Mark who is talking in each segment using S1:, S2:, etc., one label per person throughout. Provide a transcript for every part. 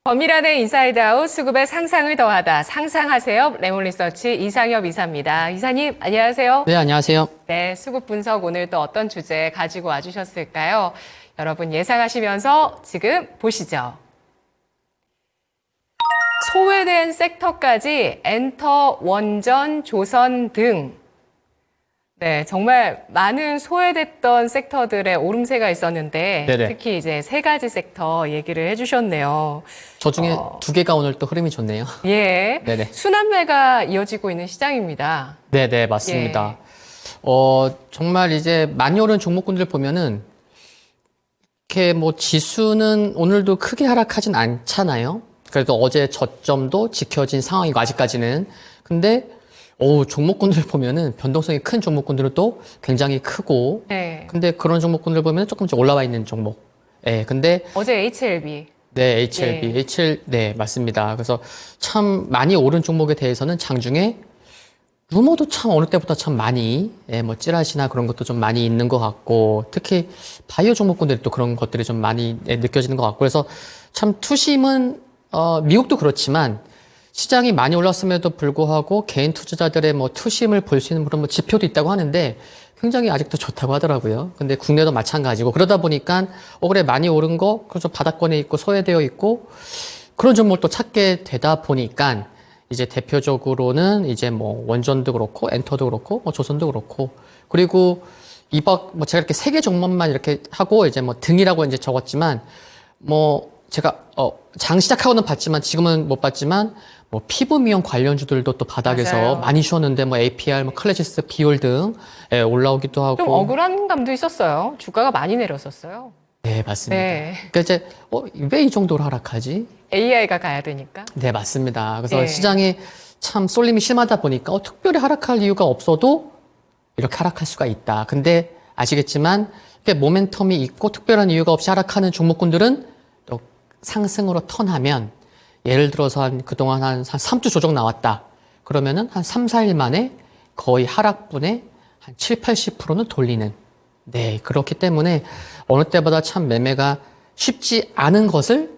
S1: 범일안의 인사이드아웃 수급의 상상을 더하다. 상상하세요. 레몬리서치 이상엽 이사입니다. 이사님 안녕하세요.
S2: 네, 안녕하세요.
S1: 네, 수급 분석 오늘 또 어떤 주제 가지고 와주셨을까요? 여러분 예상하시면서 지금 보시죠. 소외된 섹터까지 엔터, 원전, 조선 등 네, 정말 많은 소외됐던 섹터들의 오름세가 있었는데
S2: 네네.
S1: 특히 이제 세 가지 섹터 얘기를 해주셨네요.
S2: 저 중에 두 개가 오늘 또 흐름이 좋네요.
S1: 예,
S2: 네네.
S1: 순환매가 이어지고 있는 시장입니다.
S2: 네네, 맞습니다. 정말 이제 많이 오른 종목군들 보면은 이렇게 뭐 지수는 오늘도 크게 하락하진 않잖아요. 그래도 어제 저점도 지켜진 상황이고 아직까지는. 근데 종목군들 보면은 변동성이 큰 종목군들은 또 굉장히 크고.
S1: 네.
S2: 근데 그런 종목군들 보면 조금씩 올라와 있는 종목. 예, 근데
S1: 어제 HLB.
S2: 네, HLB, 네, 맞습니다. 그래서 참 많이 오른 종목에 대해서는 장중에 루머도 참 어느 때보다 참 많이, 뭐 찌라시나 그런 것도 좀 많이 있는 것 같고, 특히 바이오 종목군들이 또 그런 것들이 좀 많이 느껴지는 것 같고, 그래서 참 투심은, 미국도 그렇지만 시장이 많이 올랐음에도 불구하고 개인 투자자들의 뭐 투심을 볼 수 있는 그런 뭐 지표도 있다고 하는데 굉장히 아직도 좋다고 하더라고요. 근데 국내도 마찬가지고 그러다 보니까 그래 많이 오른 거 그래서 바닥권에 있고 소외되어 있고 그런 종목을 또 찾게 되다 보니까 이제 대표적으로는 이제 뭐 원전도 그렇고 엔터도 그렇고 뭐 조선도 그렇고 그리고 뭐 제가 이렇게 세 개 종목만 이렇게 하고 이제 뭐 등이라고 이제 적었지만 뭐 제가 장 시작하고는 봤지만 지금은 못 봤지만 뭐 피부 미용 관련주들도 또 바닥에서
S1: 맞아요.
S2: 많이 쉬었는데 뭐 APR, 뭐 클래시스, 비올 등 올라오기도 하고
S1: 좀 억울한 감도 있었어요. 주가가 많이 내렸었어요.
S2: 네, 맞습니다.
S1: 네.
S2: 그러니까 이제 왜 이 정도로 하락하지?
S1: AI가 가야 되니까.
S2: 네, 맞습니다. 그래서
S1: 네.
S2: 시장이 참 쏠림이 심하다 보니까 특별히 하락할 이유가 없어도 이렇게 하락할 수가 있다. 근데 아시겠지만 이렇게 모멘텀이 있고 특별한 이유가 없이 하락하는 종목군들은 또 상승으로 턴하면 예를 들어서 그동안 한 3주 조정 나왔다. 그러면은 한 3, 4일 만에 거의 하락분의 한 7, 80%는 돌리는. 네, 그렇기 때문에 어느 때보다 참 매매가 쉽지 않은 것을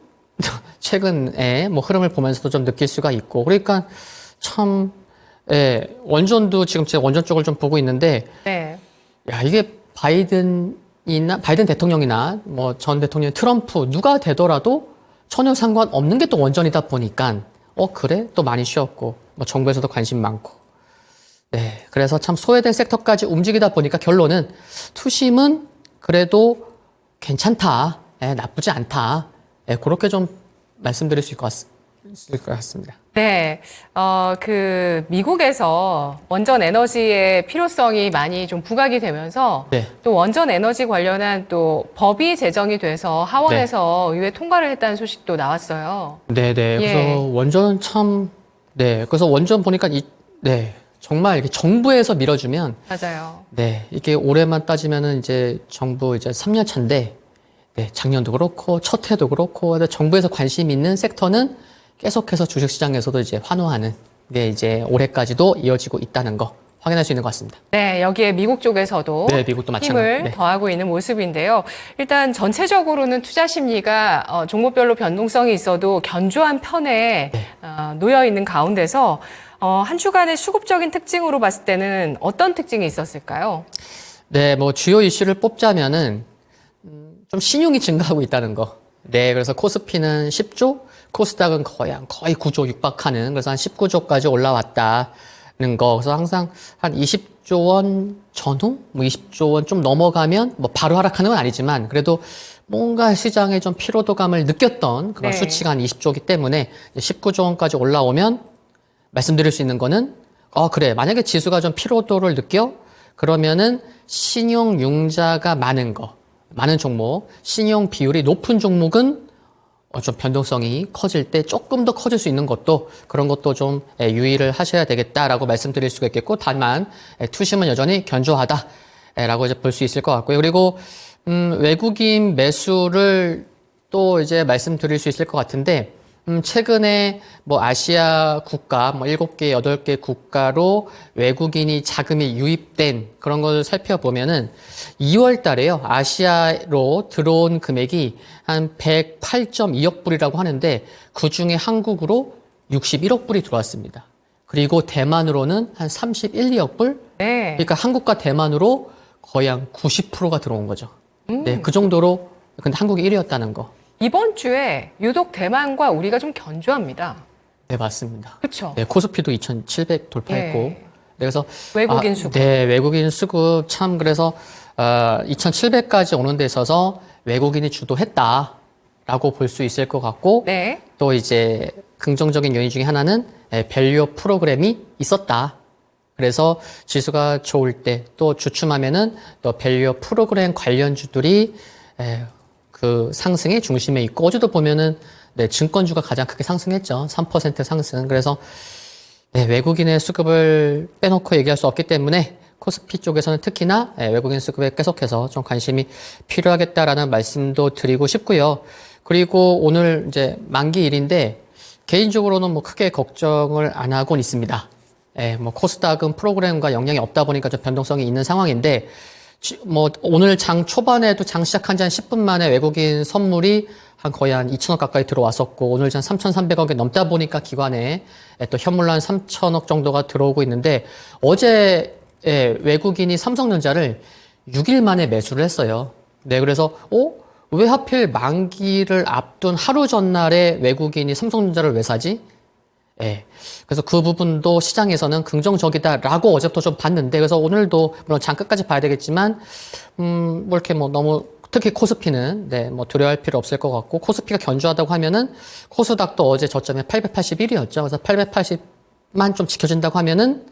S2: 최근에 뭐 흐름을 보면서도 좀 느낄 수가 있고. 그러니까 참, 원전도 지금 제가 원전 쪽을 좀 보고 있는데,
S1: 네.
S2: 야, 이게 바이든 대통령이나 뭐 전 대통령 트럼프 누가 되더라도 전혀 상관없는 게 또 원전이다 보니까 그래? 또 많이 쉬었고 뭐 정부에서도 관심 많고 네 그래서 참 소외된 섹터까지 움직이다 보니까 결론은 투심은 그래도 괜찮다 나쁘지 않다 그렇게 좀 말씀드릴 수 있을 것 같습니다.
S1: 네, 미국에서 원전 에너지의 필요성이 많이 좀 부각이 되면서
S2: 네.
S1: 또 원전 에너지 관련한 또 법이 제정이 돼서 하원에서 의회 통과를 했다는 소식도 나왔어요.
S2: 네네.
S1: 예.
S2: 그래서 원전은 참, 그래서 원전 보니까 정말 이렇게 정부에서 밀어주면,
S1: 맞아요.
S2: 네, 이게 올해만 따지면은 이제 정부 이제 3년 차인데, 네, 작년도 그렇고, 첫 해도 그렇고, 정부에서 관심 있는 섹터는 계속해서 주식시장에서도 이제 환호하는 게 이제 올해까지도 이어지고 있다는 거 확인할 수 있는 것 같습니다.
S1: 네, 여기에 미국 쪽에서도
S2: 네, 미국도 마찬가지.
S1: 힘을 더하고 있는 모습인데요. 일단 전체적으로는 투자 심리가 종목별로 변동성이 있어도 견조한 편에 놓여 있는 가운데서 한 주간의 수급적인 특징으로 봤을 때는 어떤 특징이 있었을까요?
S2: 네, 뭐 주요 이슈를 뽑자면은 좀 신용이 증가하고 있다는 거. 네, 그래서 코스피는 10조, 코스닥은 거의 9조 육박하는, 그래서 한 19조까지 올라왔다는 거. 그래서 항상 한 20조 원 전후, 뭐 20조 원 좀 넘어가면 뭐 바로 하락하는 건 아니지만 그래도 뭔가 시장에 좀 피로도감을 느꼈던 그런
S1: 네.
S2: 수치가 한 20조이기 때문에 19조 원까지 올라오면 말씀드릴 수 있는 거는 그래. 만약에 지수가 좀 피로도를 느껴? 그러면은 신용융자가 많은 종목, 신용 비율이 높은 종목은 좀 변동성이 커질 때 조금 더 커질 수 있는 것도 그런 것도 좀 유의를 하셔야 되겠다라고 말씀드릴 수가 있겠고 다만 투심은 여전히 견조하다라고 이제 볼 수 있을 것 같고요. 그리고 외국인 매수를 또 이제 말씀드릴 수 있을 것 같은데, 최근에 뭐 아시아 국가, 뭐 7개, 8개 국가로 외국인이 자금이 유입된 그런 걸 살펴보면은 2월 달에요. 아시아로 들어온 금액이 한 108.2억 불이라고 하는데 그 중에 한국으로 61억 불이 들어왔습니다. 그리고 대만으로는 한 31, 2억 불?
S1: 네.
S2: 그러니까 한국과 대만으로 거의 한 90%가 들어온 거죠. 네, 그 정도로 근데 한국이 1위였다는 거.
S1: 이번 주에 유독 대만과 우리가 좀 견조합니다.
S2: 네, 맞습니다.
S1: 그렇죠?
S2: 네, 코스피도 2,700 돌파했고.
S1: 예.
S2: 네, 그래서
S1: 외국인 수급.
S2: 네, 외국인 수급 참 그래서 2,700까지 오는 데 있어서 외국인이 주도했다라고 볼 수 있을 것 같고
S1: 네.
S2: 또 이제 긍정적인 요인 중에 하나는 밸류업 프로그램이 있었다. 그래서 지수가 좋을 때 또 주춤하면은 또 밸류업 프로그램 관련주들이 그 상승의 중심에 있고 어제도 보면은 네, 증권주가 가장 크게 상승했죠. 3% 상승. 그래서 네, 외국인의 수급을 빼놓고 얘기할 수 없기 때문에 코스피 쪽에서는 특히나 외국인 수급에 계속해서 좀 관심이 필요하겠다라는 말씀도 드리고 싶고요. 그리고 오늘 이제 만기일인데 개인적으로는 뭐 크게 걱정을 안 하고는 있습니다. 뭐 코스닥은 프로그램과 영향이 없다 보니까 좀 변동성이 있는 상황인데 뭐 오늘 장 초반에도 장 시작한 지 한 10분 만에 외국인 선물이 거의 한 2천억 가까이 들어왔었고 오늘 한 3,300억이 넘다 보니까 기관에 또 현물로 한 3천억 정도가 들어오고 있는데 어제 외국인이 삼성전자를 6일 만에 매수를 했어요. 네, 그래서 왜 하필 만기를 앞둔 하루 전날에 외국인이 삼성전자를 왜 사지? 그래서 그 부분도 시장에서는 긍정적이다라고 어제부터 좀 봤는데, 그래서 오늘도 물론 장 끝까지 봐야 되겠지만, 뭐 이렇게 뭐 너무 특히 코스피는 뭐 두려워할 필요 없을 것 같고 코스피가 견조하다고 하면은 코스닥도 어제 저점이 881이었죠. 그래서 880만 좀 지켜진다고 하면은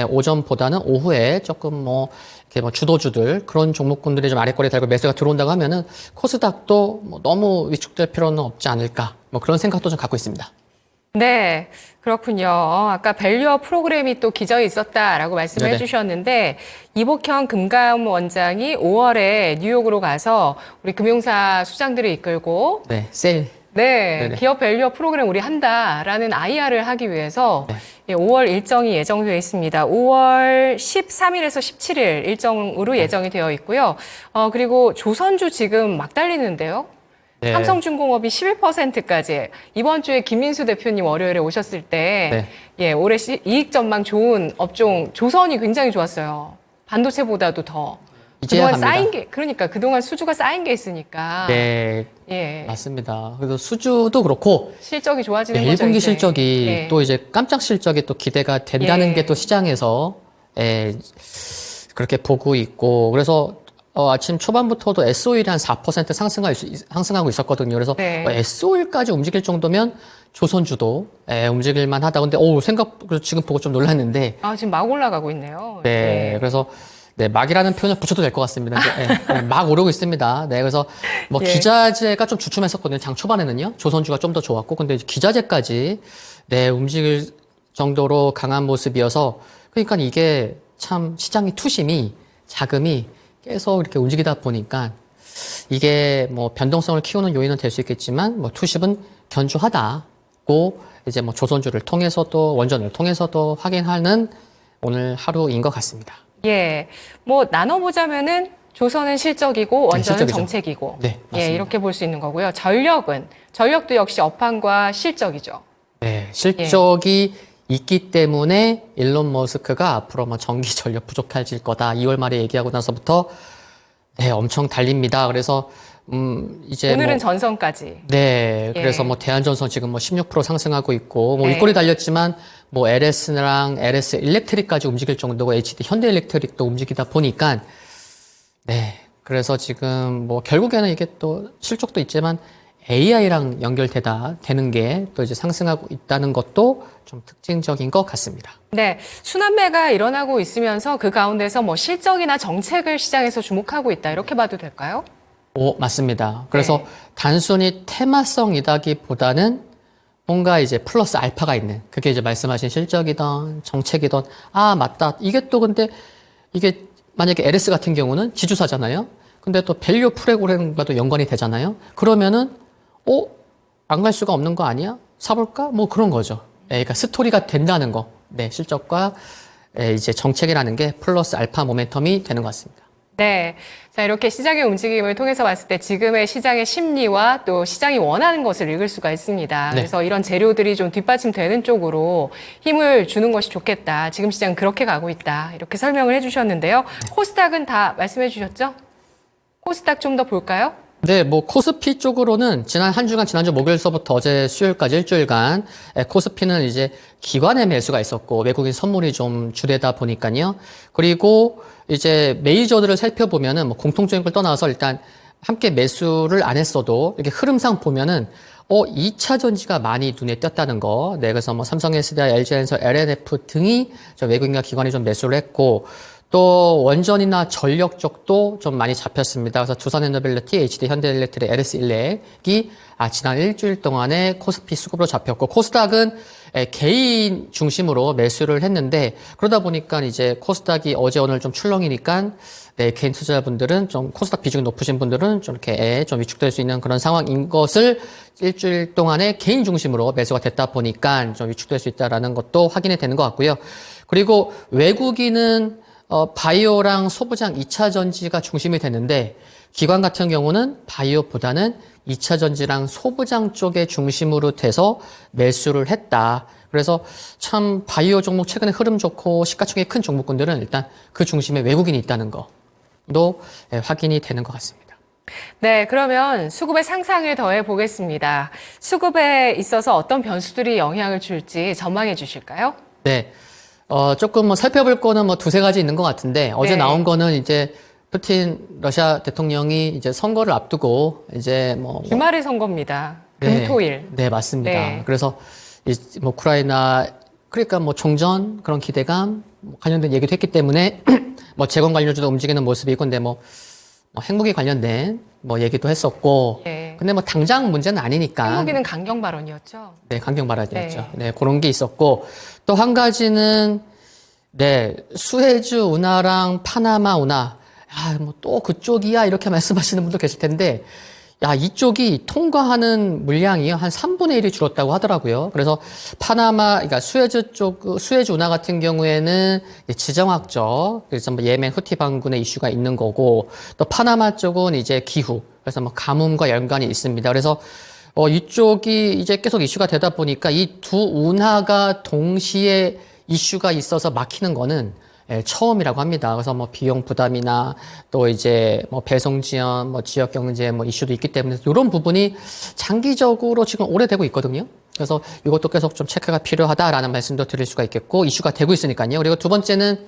S2: 오전보다는 오후에 조금 뭐 이렇게 뭐 주도주들 그런 종목군들이 좀 아래꼬리 달고 매수가 들어온다고 하면은 코스닥도 뭐 너무 위축될 필요는 없지 않을까 뭐 그런 생각도 좀 갖고 있습니다.
S1: 네, 그렇군요. 아까 밸류업 프로그램이 또 기저에 있었다라고 말씀을
S2: 네네.
S1: 해주셨는데 이복형 금감 원장이 5월에 뉴욕으로 가서 우리 금융사 수장들을 이끌고
S2: 네, 세일.
S1: 네,
S2: 네네.
S1: 기업 밸류업 프로그램 우리 한다라는 IR을 하기 위해서 5월 일정이 예정되어 있습니다. 5월 13일에서 17일 일정으로 예정이 되어 있고요. 그리고 조선주 지금 막 달리는데요.
S2: 네.
S1: 삼성중공업이 11%까지 이번 주에 김민수 대표님 월요일에 오셨을 때 올해 이익 전망 좋은 업종 조선이 굉장히 좋았어요. 반도체보다도 더.
S2: 이제야
S1: 그동안
S2: 갑니다.
S1: 쌓인 게 그러니까 그동안 수주가 쌓인 게 있으니까
S2: 네,
S1: 예.
S2: 맞습니다. 그래서 수주도 그렇고
S1: 실적이 좋아지는
S2: 네,
S1: 거죠.
S2: 1분기
S1: 이제.
S2: 실적이
S1: 예.
S2: 또 이제 깜짝 실적이 또 기대가 된다는
S1: 예.
S2: 게 또 시장에서 그렇게 보고 있고 그래서 아침 초반부터도 SO일이 한 4% 상승하고 있었거든요. 그래서
S1: 네.
S2: SO일까지 움직일 정도면 조선주도 움직일 만하다. 근데 생각으로 지금 보고 좀 놀랐는데
S1: 지금 막 올라가고 있네요.
S2: 네, 그래서 막이라는 표현을 붙여도 될 것 같습니다. 이제, 막 오르고 있습니다. 네, 그래서 뭐
S1: 예.
S2: 기자재가 좀 주춤했었거든요. 장 초반에는요. 조선주가 좀 더 좋았고, 근데 이제 기자재까지 움직일 정도로 강한 모습이어서, 그러니까 이게 참 시장의 투심이 자금이 계속 이렇게 움직이다 보니까 이게 뭐 변동성을 키우는 요인은 될 수 있겠지만, 뭐 투심은 견조하다고 이제 뭐 조선주를 통해서도 원전을 통해서도 확인하는 오늘 하루인 것 같습니다.
S1: 예, 뭐 나눠보자면은 조선은 실적이고 원전은
S2: 실적이죠.
S1: 정책이고,
S2: 네, 맞습니다.
S1: 이렇게 볼 수 있는 거고요. 전력도 역시 업황과 실적이죠.
S2: 네, 실적이 있기 때문에 일론 머스크가 앞으로 뭐 전기 전력 부족해질 거다. 2월 말에 얘기하고 나서부터 엄청 달립니다. 그래서 이제
S1: 오늘은
S2: 뭐
S1: 전선까지.
S2: 그래서 뭐 대한전선 지금 뭐 16% 상승하고 있고 뭐
S1: 네.
S2: 윗골이 달렸지만 뭐 LS랑 LS 일렉트릭까지 움직일 정도고 HD 현대일렉트릭도 움직이다 보니까 그래서 지금 뭐 결국에는 이게 또 실적도 있지만 AI랑 되는 게 또 이제 상승하고 있다는 것도 좀 특징적인 것 같습니다.
S1: 네, 순환매가 일어나고 있으면서 그 가운데서 뭐 실적이나 정책을 시장에서 주목하고 있다. 이렇게 봐도 될까요?
S2: 맞습니다. 그래서 단순히 테마성이다기보다는 뭔가 이제 플러스 알파가 있는, 그게 이제 말씀하신 실적이든 정책이든, 맞다. 이게 또 근데 이게 만약에 LS 같은 경우는 지주사잖아요. 근데 또 밸류 프로그램과도 연관이 되잖아요. 그러면은 안 갈 수가 없는 거 아니야? 사볼까? 뭐 그런 거죠. 그러니까 스토리가 된다는 거. 네, 실적과 이제 정책이라는 게 플러스 알파 모멘텀이 되는 것 같습니다.
S1: 네. 자, 이렇게 시장의 움직임을 통해서 봤을 때 지금의 시장의 심리와 또 시장이 원하는 것을 읽을 수가 있습니다.
S2: 네.
S1: 그래서 이런 재료들이 좀 뒷받침되는 쪽으로 힘을 주는 것이 좋겠다. 지금 시장 그렇게 가고 있다. 이렇게 설명을 해주셨는데요. 코스닥은 다 말씀해 주셨죠? 코스닥 좀 더 볼까요?
S2: 네, 뭐 코스피 쪽으로는 지난 한 주간 지난주 목요일서부터 어제 수요일까지 일주일간 코스피는 이제 기관의 매수가 있었고 외국인 선물이 좀 주되다 보니까요. 그리고 이제 메이저들을 살펴보면은 뭐 공통적인 걸 떠나서 일단 함께 매수를 안 했어도 이렇게 흐름상 보면은 2차 전지가 많이 눈에 띄었다는 거. 네, 그래서 뭐 삼성 SDI, LG엔서, LNF 등이 저 외국인과 기관이 좀 매수를 했고 또 원전이나 전력 쪽도 좀 많이 잡혔습니다. 그래서 두산에너빌리티, HD 현대일렉트릭, LS일렉이 지난 일주일 동안에 코스피 수급으로 잡혔고 코스닥은 개인 중심으로 매수를 했는데 그러다 보니까 이제 코스닥이 어제 오늘 좀 출렁이니까 네, 개인 투자자분들은 좀 코스닥 비중이 높으신 분들은 좀 이렇게 좀 위축될 수 있는 그런 상황인 것을 일주일 동안에 개인 중심으로 매수가 됐다 보니까 좀 위축될 수 있다라는 것도 확인이 되는 것 같고요. 그리고 외국인은 바이오랑 소부장 2차 전지가 중심이 되는데 기관 같은 경우는 바이오보다는 2차 전지랑 소부장 쪽에 중심으로 돼서 매수를 했다. 그래서 참 바이오 종목 최근에 흐름 좋고 시가총액 큰 종목군들은 일단 그 중심에 외국인이 있다는 것도 확인이 되는 것 같습니다.
S1: 네, 그러면 수급의 상상을 더해 보겠습니다. 수급에 있어서 어떤 변수들이 영향을 줄지 전망해 주실까요?
S2: 네. 조금 뭐 살펴볼 거는 뭐 두세 가지 있는 것 같은데 어제
S1: 네.
S2: 나온 거는 이제 푸틴 러시아 대통령이 이제 선거를 앞두고 이제 뭐
S1: 주말의 선거입니다.
S2: 네,
S1: 금토일.
S2: 네, 맞습니다.
S1: 네.
S2: 그래서 뭐 우크라이나 그러니까 뭐 종전 그런 기대감 관련된 얘기도 했기 때문에 뭐 재건 관련주도 움직이는 모습이고 근데 뭐 핵무기 관련된 뭐 얘기도 했었고
S1: 네.
S2: 근데 뭐 당장 문제는 아니니까
S1: 한국인은 강경 발언이었죠.
S2: 네, 강경 발언이었죠. 네, 그런 게 있었고 또 한 가지는 네, 수에즈 운하랑 파나마 운하 뭐 또 그쪽이야 이렇게 말씀하시는 분도 계실 텐데 이쪽이 통과하는 물량이 한 3분의 1이 줄었다고 하더라고요. 그래서 파나마, 그러니까 수에즈 운하 같은 경우에는 지정학적, 그래서 뭐 예멘 후티 반군의 이슈가 있는 거고, 또 파나마 쪽은 이제 기후, 그래서 뭐 가뭄과 연관이 있습니다. 그래서 이쪽이 이제 계속 이슈가 되다 보니까 이 두 운하가 동시에 이슈가 있어서 막히는 거는 처음이라고 합니다. 그래서 뭐 비용 부담이나 또 이제 뭐 배송 지연, 뭐 지역 경제 뭐 이슈도 있기 때문에 이런 부분이 장기적으로 지금 오래되고 있거든요. 그래서 이것도 계속 좀 체크가 필요하다라는 말씀도 드릴 수가 있겠고 이슈가 되고 있으니까요. 그리고 두 번째는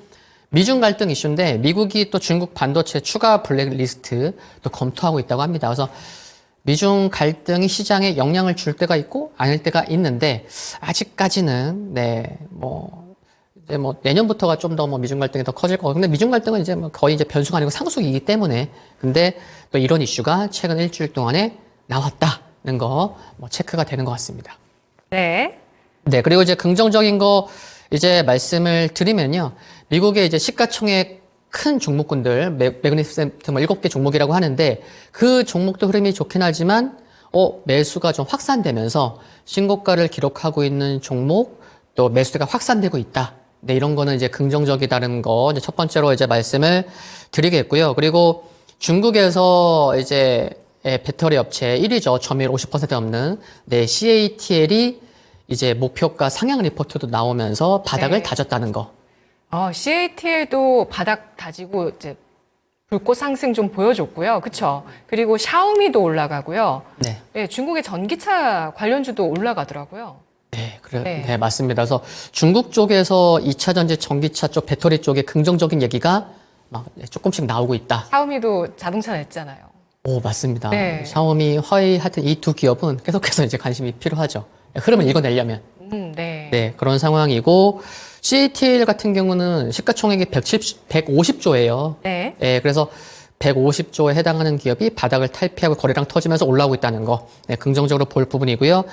S2: 미중 갈등 이슈인데 미국이 또 중국 반도체 추가 블랙리스트 또 검토하고 있다고 합니다. 그래서 미중 갈등이 시장에 영향을 줄 때가 있고 아닐 때가 있는데 아직까지는 이제 뭐 내년부터가 좀 더 뭐 미중 갈등이 더 커질 거고 근데 미중 갈등은 이제 뭐 거의 이제 변수가 아니고 상수이기 때문에 근데 또 이런 이슈가 최근 일주일 동안에 나왔다는 거 뭐 체크가 되는 것 같습니다.
S1: 네.
S2: 네, 그리고 이제 긍정적인 거 이제 말씀을 드리면요. 미국의 이제 시가총액 큰 종목군들, 매그니피센트 뭐 7개 종목이라고 하는데 그 종목도 흐름이 좋긴 하지만 매수가 좀 확산되면서 신고가를 기록하고 있는 종목 또 매수가 확산되고 있다. 네, 이런 거는 이제 긍정적이다는 거 이제 첫 번째로 이제 말씀을 드리겠고요. 그리고 중국에서 이제 배터리 업체 1위죠. 점유율 50% 넘는 CATL이 이제 목표가 상향 리포트도 나오면서 바닥을
S1: 네.
S2: 다졌다는 거.
S1: CATL도 바닥 다지고 이제 불꽃 상승 좀 보여줬고요. 그렇죠? 그리고 샤오미도 올라가고요.
S2: 네.
S1: 네, 중국의 전기차 관련주도 올라가더라고요.
S2: 네, 맞습니다. 그래서 중국 쪽에서 2차 전지 전기차 쪽 배터리 쪽에 긍정적인 얘기가 막 조금씩 나오고 있다.
S1: 샤오미도 자동차 냈잖아요.
S2: 오, 맞습니다.
S1: 네.
S2: 샤오미, 화웨이 하여튼 이 두 기업은 계속해서 이제 관심이 필요하죠. 흐름을 읽어내려면.
S1: 네.
S2: 네, 그런 상황이고 CATL 같은 경우는 시가총액이 150조예요.
S1: 네.
S2: 네, 그래서 150조에 해당하는 기업이 바닥을 탈피하고 거래량 터지면서 올라오고 있다는 거. 네, 긍정적으로 볼 부분이고요.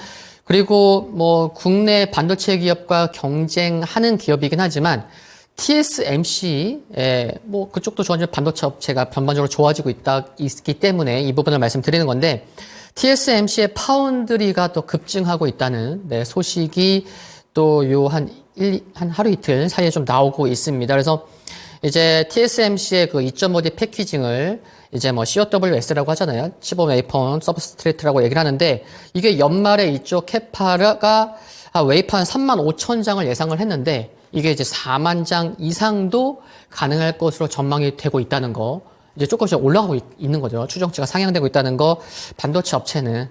S2: 그리고 뭐 국내 반도체 기업과 경쟁하는 기업이긴 하지만 TSMC, 뭐 그쪽도 좋아지는 반도체 업체가 전반적으로 좋아지고 있기 때문에 이 부분을 말씀드리는 건데, TSMC의 파운드리가 또 급증하고 있다는 소식이 또 한 하루 이틀 사이에 좀 나오고 있습니다. 그래서 이제 TSMC의 그 2.5D 패키징을 이제 뭐 COWS라고 하잖아요. 치본 웨이퍼 서브스트레이트라고 얘기를 하는데, 이게 연말에 이쪽 캐파가 웨이퍼 한 35,000장을 예상을 했는데, 이게 이제 4만 장 이상도 가능할 것으로 전망이 되고 있다는 거, 이제 조금씩 올라가고 있는 거죠. 추정치가 상향되고 있다는 거, 반도체 업체는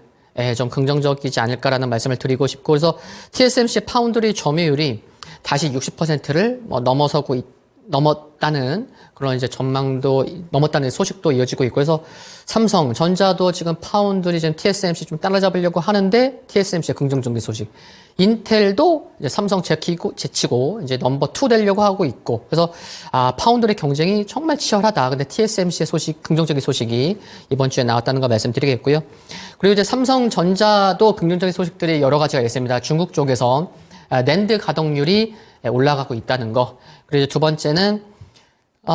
S2: 좀 긍정적이지 않을까라는 말씀을 드리고 싶고, 그래서 TSMC 파운드리 점유율이 다시 60%를 넘었다는 그런 이제 전망도, 넘었다는 소식도 이어지고 있고, 그래서 삼성전자도 지금 파운드리 지금 TSMC 좀 따라잡으려고 하는데, TSMC의 긍정적인 소식. 인텔도 이제 삼성 제치고 이제 넘버 2 되려고 하고 있고, 그래서 파운드리 경쟁이 정말 치열하다. 근데 TSMC의 소식, 긍정적인 소식이 이번 주에 나왔다는 거 말씀드리겠고요. 그리고 이제 삼성전자도 긍정적인 소식들이 여러 가지가 있습니다. 중국 쪽에서 낸드 가동률이 올라가고 있다는 거. 그리고 두 번째는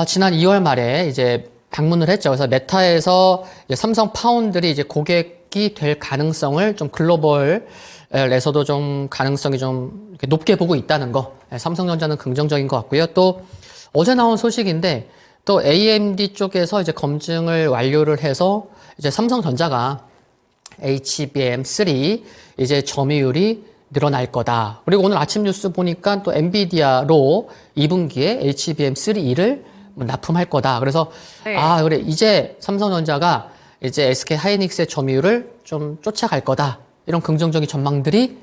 S2: 지난 2월 말에 이제 방문을 했죠. 그래서 메타에서 이제 삼성 파운드리 이제 고객이 될 가능성을 좀 글로벌에서도 좀 가능성이 좀 이렇게 높게 보고 있다는 거. 삼성전자는 긍정적인 것 같고요. 또 어제 나온 소식인데, 또 AMD 쪽에서 이제 검증을 완료를 해서 이제 삼성전자가 HBM3 이제 점유율이 늘어날 거다. 그리고 오늘 아침 뉴스 보니까 또 엔비디아로 2분기에 HBM3E를 납품할 거다. 그래서
S1: 네.
S2: 그래, 이제 삼성전자가 이제 SK 하이닉스의 점유율을 좀 쫓아갈 거다. 이런 긍정적인 전망들이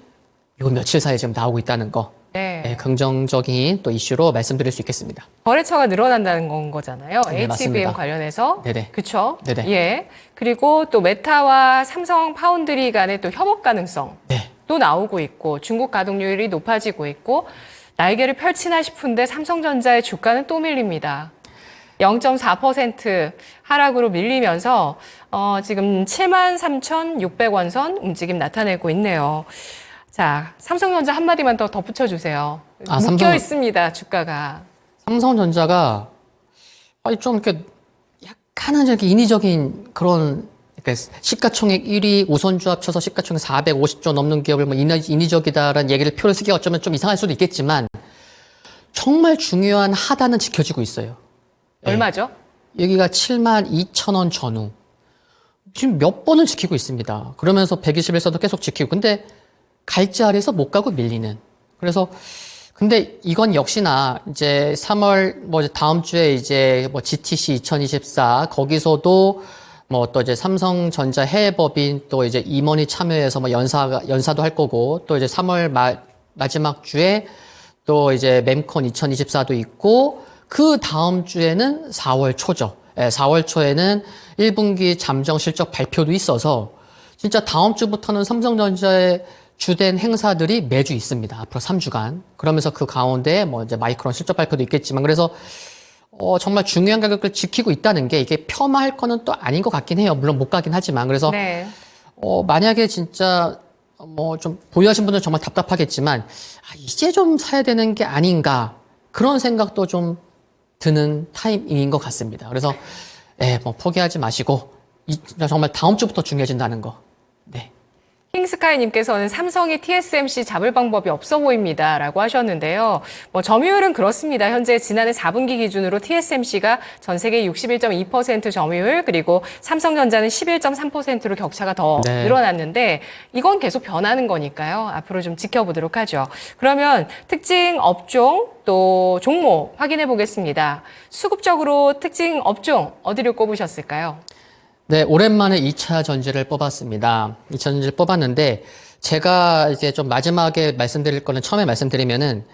S2: 요 며칠 사이에 지금 나오고 있다는 거.
S1: 네.
S2: 긍정적인 또 이슈로 말씀드릴 수 있겠습니다.
S1: 거래처가 늘어난다는 거잖아요.
S2: 네,
S1: HBM
S2: 맞습니다.
S1: 관련해서.
S2: 네네.
S1: 그쵸?
S2: 네네.
S1: 예. 그리고 또 메타와 삼성 파운드리 간의 또 협업 가능성.
S2: 네.
S1: 또 나오고 있고, 중국 가동률이 높아지고 있고, 날개를 펼치나 싶은데 삼성전자의 주가는 또 밀립니다. 0.4% 하락으로 밀리면서 지금 73,600원 선 움직임 나타내고 있네요. 자, 삼성전자 한마디만 더 덧붙여 주세요. 묶여 있습니다, 주가가.
S2: 삼성전자가 좀 이렇게 약간은 이렇게 인위적인 그런, 그러니까 시가총액 1위 우선주 합쳐서 시가총액 450조 넘는 기업을 뭐 인위적이다라는 얘기를 표를 쓰기가 어쩌면 좀 이상할 수도 있겠지만, 정말 중요한 하단은 지켜지고 있어요.
S1: 얼마죠?
S2: 여기가 72,000원 전후. 지금 몇 번을 지키고 있습니다. 그러면서 121선도 계속 지키고. 근데 갈지 아래에서 못 가고 밀리는. 그래서 근데 이건 역시나 이제 3월 뭐 다음 주에 이제 뭐 GTC 2024 거기서도 뭐 또 이제 삼성전자 해외법인 또 이제 임원이 참여해서 뭐 연사도 할 거고, 또 이제 3월 마지막 주에 또 이제 memcon 2024도 있고, 그 다음 주에는 4월 초죠. 4월 초에는 1분기 잠정 실적 발표도 있어서 진짜 다음 주부터는 삼성전자의 주된 행사들이 매주 있습니다. 앞으로 3주간. 그러면서 그 가운데 뭐 이제 마이크론 실적 발표도 있겠지만, 그래서 정말 중요한 가격을 지키고 있다는 게 이게 폄하할 거는 또 아닌 것 같긴 해요. 물론 못 가긴 하지만. 그래서
S1: 네.
S2: 만약에 진짜 뭐 좀 보유하신 분들은 정말 답답하겠지만, 이제 좀 사야 되는 게 아닌가, 그런 생각도 좀 드는 타이밍인 것 같습니다. 그래서 뭐 포기하지 마시고 정말 다음 주부터 중요해진다는 거. 네.
S1: 킹스카이님께서는 삼성이 TSMC 잡을 방법이 없어 보입니다라고 하셨는데요. 뭐 점유율은 그렇습니다. 현재 지난해 4분기 기준으로 TSMC가 전 세계 61.2% 점유율, 그리고 삼성전자는 11.3%로 격차가 더 늘어났는데, 이건 계속 변하는 거니까요. 앞으로 좀 지켜보도록 하죠. 그러면 특징 업종 또 종목 확인해 보겠습니다. 수급적으로 특징 업종 어디를 꼽으셨을까요?
S2: 네, 오랜만에 2차 전지를 뽑았습니다. 2차 전지를 뽑았는데, 제가 이제 좀 마지막에 말씀드릴 거는, 처음에 말씀드리면은,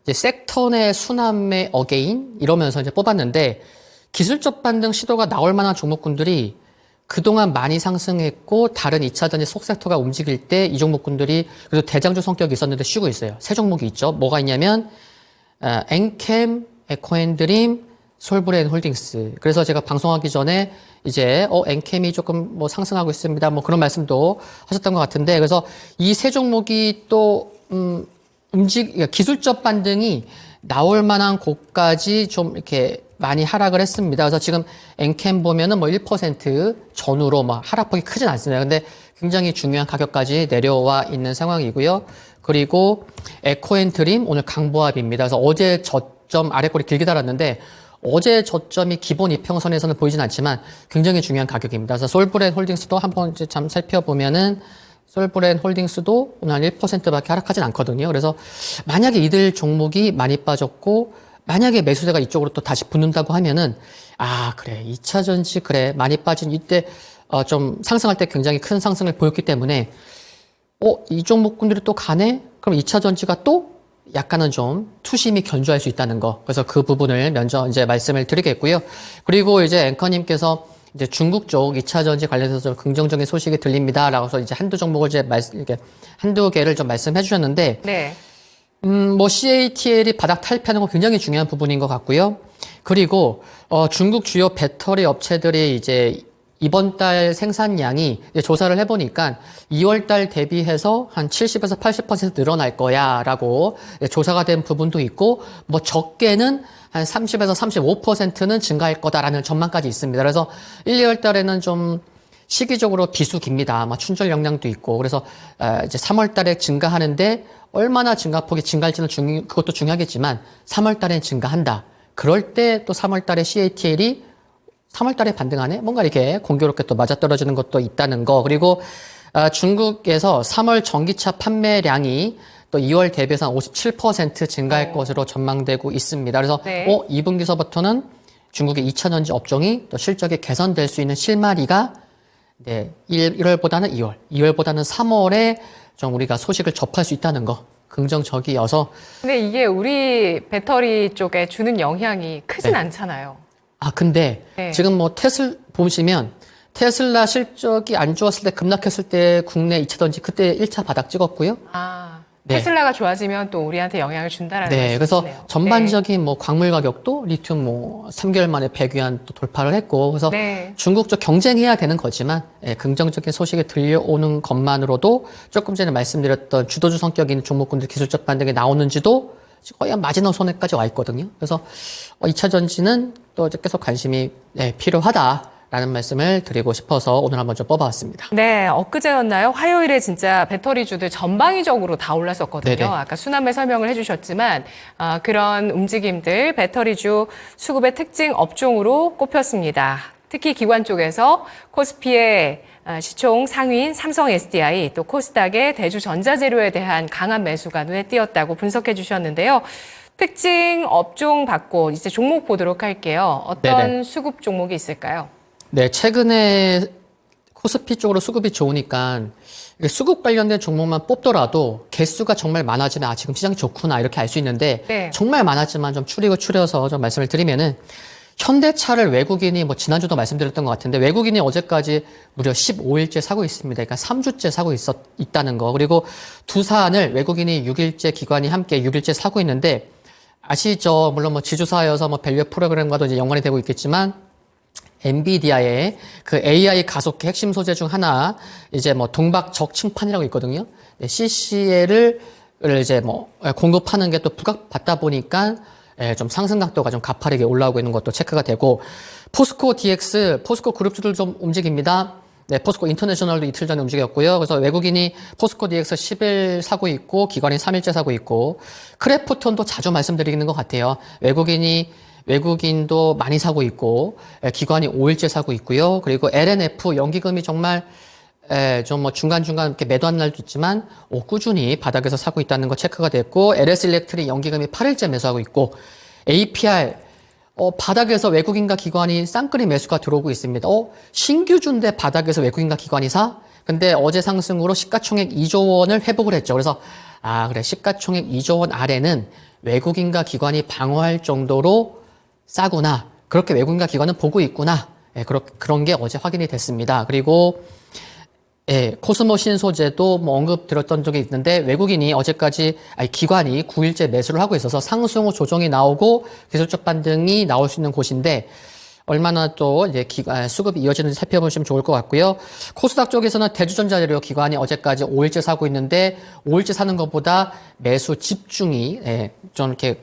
S2: 이제 섹터 내 순환매 어게인 이러면서 이제 뽑았는데, 기술적 반등 시도가 나올 만한 종목군들이 그동안 많이 상승했고, 다른 2차 전지 속섹터가 움직일 때 이 종목군들이 그래도 대장주 성격이 있었는데 쉬고 있어요. 세 종목이 있죠. 뭐가 있냐면, 엔캠, 에코앤드림, 솔브레인 홀딩스. 그래서 제가 방송하기 전에 이제 엔캠이 조금 뭐 상승하고 있습니다. 뭐 그런 말씀도 하셨던 것 같은데, 그래서 이 세 종목이 또 기술적 반등이 나올 만한 곳까지 좀 이렇게 많이 하락을 했습니다. 그래서 지금 엔캠 보면은 뭐 1% 전후로 막 하락폭이 크진 않습니다. 근데 굉장히 중요한 가격까지 내려와 있는 상황이고요. 그리고 에코앤드림 오늘 강보합입니다. 그래서 어제 저점 아래꼬리 길게 달았는데 어제 저점이 기본 이평선에서는 보이진 않지만 굉장히 중요한 가격입니다. 그래서 솔브랜 홀딩스도 한번 이제 잠 살펴보면은 솔브랜 홀딩스도 오늘 한 1%밖에 하락하진 않거든요. 그래서 만약에 이들 종목이 많이 빠졌고 만약에 매수세가 이쪽으로 또 다시 붙는다고 하면은 아 그래 2차 전지 그래 많이 빠진 이때 좀 상승할 때 굉장히 큰 상승을 보였기 때문에 이 종목군들이 또 가네? 그럼 2차 전지가 또 약간은 좀 투심이 견조할 수 있다는 거. 그래서 그 부분을 먼저 이제 말씀을 드리겠고요. 그리고 이제 앵커님께서 이제 중국 쪽 2차 전지 관련해서 좀 긍정적인 소식이 들립니다. 라고 해서 이제 한두 종목을 이제 이렇게 한두 개를 좀 말씀해 주셨는데.
S1: 네.
S2: 뭐 CATL이 바닥 탈피하는 건 굉장히 중요한 부분인 것 같고요. 그리고 중국 주요 배터리 업체들이 이제 이번 달 생산량이 이제 조사를 해보니까 2월 달 대비해서 한 70에서 80% 늘어날 거야라고 조사가 된 부분도 있고, 뭐 적게는 한 30에서 35%는 증가할 거다라는 전망까지 있습니다. 그래서 1, 2월 달에는 좀 시기적으로 비수기입니다. 아마 춘절 영향도 있고, 그래서 이제 3월 달에 증가하는데 얼마나 증가폭이 증가할지는 그것도 중요하겠지만 3월 달엔 증가한다. 그럴 때 또 3월 달에 CATL이 3월 달에 반등하네? 뭔가 이렇게 공교롭게 또 맞아떨어지는 것도 있다는 거. 그리고 중국에서 3월 전기차 판매량이 또 2월 대비해서 한 57% 증가할 것으로 전망되고 있습니다. 그래서
S1: 네.
S2: 2분기서부터는 중국의 2차 전지 업종이 또 실적이 개선될 수 있는 실마리가 네, 1월보다는 2월, 2월보다는 3월에 좀 우리가 소식을 접할 수 있다는 거. 긍정적이어서.
S1: 근데 이게 우리 배터리 쪽에 주는 영향이 크진
S2: 네.
S1: 않잖아요.
S2: 근데
S1: 네.
S2: 지금 뭐 보시면 테슬라 실적이 안 좋았을 때 급락했을 때 국내 2차 전지 그때 1차 바닥 찍었고요. 네.
S1: 테슬라가 좋아지면 또 우리한테 영향을 준다라는
S2: 네, 그래서
S1: 말씀이시네요.
S2: 전반적인 뭐 광물 가격도 리튬 뭐 3개월 만에 100위안 또 돌파를 했고, 그래서
S1: 네.
S2: 중국적 경쟁해야 되는 거지만 긍정적인 소식이 들려오는 것만으로도 조금 전에 말씀드렸던 주도주 성격 있는 종목군들 기술적 반등이 나오는지도 거의 한 마지노선에까지 와 있거든요. 그래서 2차 전지는 또 이제 계속 관심이 필요하다라는 말씀을 드리고 싶어서 오늘 한번 좀 뽑아왔습니다.
S1: 네, 엊그제였나요? 화요일에 진짜 배터리주들 전방위적으로 다 올랐었거든요.
S2: 네네.
S1: 아까 수남에 설명을 해주셨지만 그런 움직임들 배터리주 수급의 특징 업종으로 꼽혔습니다. 특히 기관 쪽에서 코스피의 시총 상위인 삼성 SDI 또 코스닥의 대주 전자재료에 대한 강한 매수가 눈에 띄었다고 분석해 주셨는데요. 특징 업종 받고 이제 종목 보도록 할게요. 어떤
S2: 네네.
S1: 수급 종목이 있을까요?
S2: 네, 최근에 코스피 쪽으로 수급이 좋으니까 이게 수급 관련된 종목만 뽑더라도 개수가 정말 많아지면 지금 시장이 좋구나 이렇게 알 수 있는데
S1: 네.
S2: 정말 많았지만 좀 추려서 좀 말씀을 드리면은 현대차를 외국인이 뭐 지난주도 말씀드렸던 것 같은데 외국인이 어제까지 무려 15일째 사고 있습니다. 그러니까 3주째 사고 있다는 거. 그리고 두산을 외국인이 6일째 기관이 함께 6일째 사고 있는데 아시죠? 물론 뭐 지주사여서 뭐 밸류 프로그램과도 이제 연관이 되고 있겠지만 엔비디아의 그 AI 가속기 핵심 소재 중 하나 이제 뭐 동박적 층판이라고 있거든요. CCL을 이제 뭐 공급하는 게 또 부각받다 보니까 좀 상승 각도가 좀 가파르게 올라오고 있는 것도 체크가 되고 포스코 DX, 포스코 그룹주들 좀 움직입니다. 네, 포스코 인터내셔널도 이틀 전에 움직였고요. 그래서 외국인이 포스코 DX 10일 사고 있고 기관이 3일째 사고 있고 크래프톤도 자주 말씀드리는 것 같아요. 외국인도 많이 사고 있고 기관이 5일째 사고 있고요. 그리고 LNF 연기금이 정말 좀 뭐 중간중간 이렇게 매도한 날도 있지만 꾸준히 바닥에서 사고 있다는 거 체크가 됐고 LS 일렉트릭 연기금이 8일째 매수하고 있고 APR 바닥에서 외국인과 기관이 쌍끌이 매수가 들어오고 있습니다. 신규주인데 바닥에서 외국인과 기관이 사? 근데 어제 상승으로 시가총액 2조 원을 회복을 했죠. 그래서 그래 시가총액 2조 원 아래는 외국인과 기관이 방어할 정도로 싸구나. 그렇게 외국인과 기관은 보고 있구나. 그런 게 어제 확인이 됐습니다. 그리고 코스모 신소재도 뭐 언급 들었던 적이 있는데 외국인이 기관이 9일째 매수를 하고 있어서 상승 후 조정이 나오고 기술적 반등이 나올 수 있는 곳인데 얼마나 또 이제 수급이 이어지는지 살펴보시면 좋을 것 같고요. 코스닥 쪽에서는 대주전자재료 기관이 어제까지 5일째 사고 있는데 5일째 사는 것보다 매수 집중이 좀 이렇게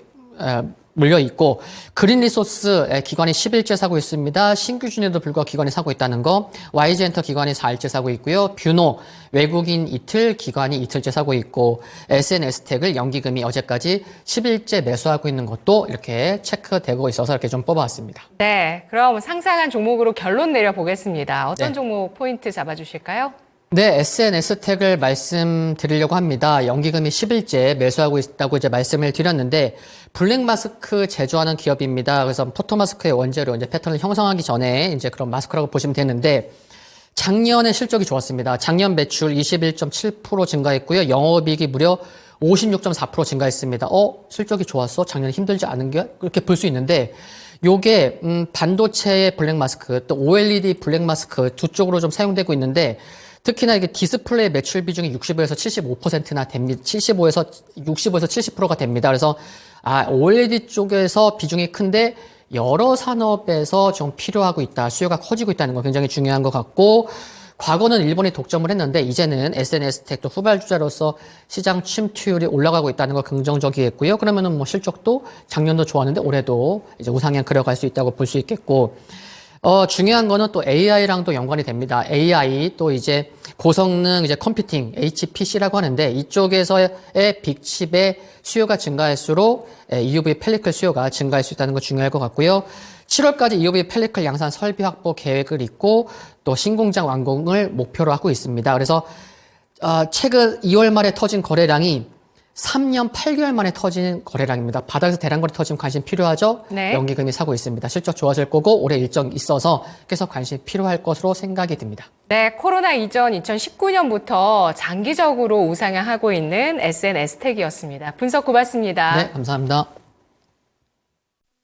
S2: 물려 있고 그린 리소스 기관이 10일째 사고 있습니다. 신규 준에도 불구하고 기관이 사고 있다는 거. YG엔터 기관이 4일째 사고 있고요. 뷰노 외국인 이틀 기관이 이틀째 사고 있고 SNS텍을 연기금이 어제까지 10일째 매수하고 있는 것도 이렇게 체크되고 있어서 이렇게 좀 뽑아왔습니다.
S1: 네, 그럼 상상한 종목으로 결론 내려보겠습니다. 어떤
S2: 네.
S1: 종목 포인트 잡아주실까요?
S2: 네, SNS텍을 말씀드리려고 합니다. 연기금이 10일째 매수하고 있다고 이제 말씀을 드렸는데 블랙마스크 제조하는 기업입니다. 그래서 포토마스크의 원재료 이제 패턴을 형성하기 전에 이제 그런 마스크라고 보시면 되는데 작년에 실적이 좋았습니다. 작년 매출 21.7% 증가했고요. 영업이익이 무려 56.4% 증가했습니다. 실적이 좋았어? 작년에 힘들지 않은 게? 그렇게 볼 수 있는데 요게 반도체의 블랙마스크 또 OLED 블랙마스크 두 쪽으로 좀 사용되고 있는데 특히나 이게 디스플레이 매출 비중이 65에서 75%나 됩니다. 65에서 70%가 됩니다. 그래서 OLED 쪽에서 비중이 큰데 여러 산업에서 좀 필요하고 있다. 수요가 커지고 있다는 거 굉장히 중요한 것 같고 과거는 일본이 독점을 했는데 이제는 SNS텍도 후발주자로서 시장 침투율이 올라가고 있다는 거 긍정적이겠고요. 그러면은 뭐 실적도 작년도 좋았는데 올해도 이제 우상향 그려갈 수 있다고 볼 수 있겠고 중요한 거는 또 AI랑도 연관이 됩니다. AI 또 이제 고성능 이제 컴퓨팅, HPC라고 하는데 이쪽에서의 빅칩의 수요가 증가할수록 EUV 펠리클 수요가 증가할 수 있다는 거 중요할 것 같고요. 7월까지 EUV 펠리클 양산 설비 확보 계획을 있고 또 신공장 완공을 목표로 하고 있습니다. 그래서 최근 2월 말에 터진 거래량이 3년 8개월 만에 터진 거래량입니다. 바닥에서 대량거래 터지면 관심 필요하죠?
S1: 네.
S2: 연기금이 사고 있습니다. 실적 좋아질 거고 올해 일정 있어서 계속 관심 필요할 것으로 생각이 듭니다.
S1: 네, 코로나 이전 2019년부터 장기적으로 우상향하고 있는 SNS텍이었습니다. 분석 고맙습니다.
S2: 네, 감사합니다.